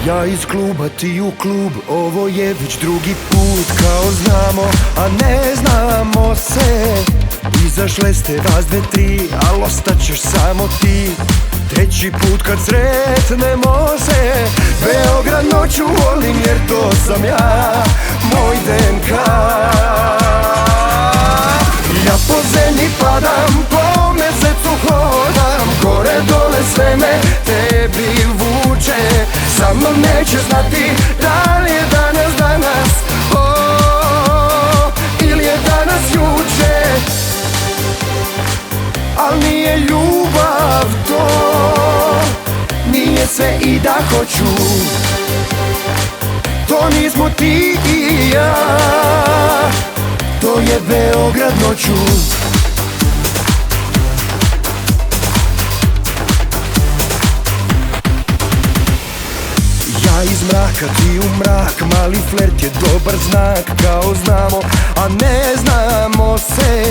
Ja iz kluba, ti u klub, ovo je već drugi put. Kao znamo, a ne znamo se. Izašle ste vas dve, tri, al ostaćeš samo ti. Treći put kad sretnemo se. Beograd noću volim jer to sam ja, moj DNK. Ja po zemlji padam, po mesecu hodam, gore dole sve me tebi vuče. Sa mnom neće znati da li je danas, ili je danas juče. Al nije ljubav to, nije sve i da hoću. To nismo ti i ja, to je Beograd noću. Ja iz mraka, ti u mrak, mali flert je dobar znak. Kao znamo, a ne znamo se.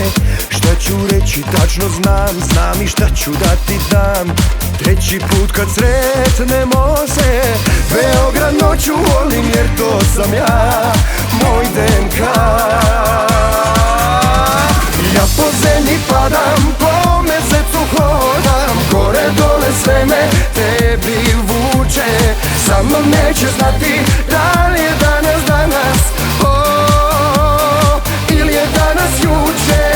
Šta ću reći tačno znam, znam i šta ću da ti dam. Treći put kad sretnemo se. Beograd noću volim jer to sam ja, moj DNK. Ja po zemlji padam, po mesecu hodam, gore dole sve me tebi vuče. Sa mnom neće znati da li je danas, ili je danas juče.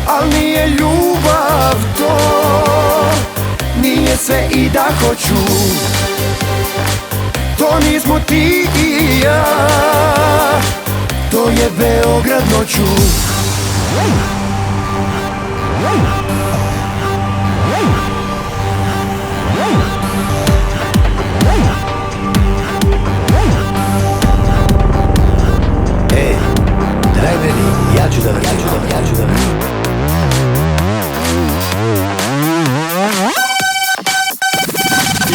Al nije ljubav to, nije sve i da hoću. To nismo ti i ja, to je Beograd noću. Ja ću da vrtim.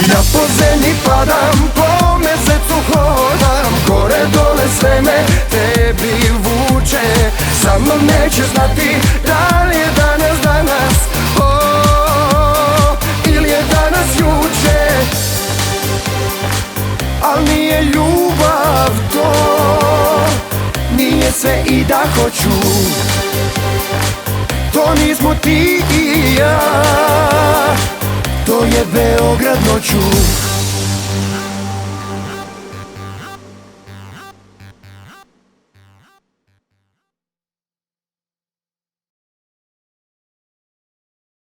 Ja po zemlji padam, po mesecu hodam, gore dole sve me tebi vuče. Sa mnom neće znati da li je danas, ili je danas juče. Al nije ljubav to, nije sve i da hoću. To nismo ti i ja, to je Beograd noću.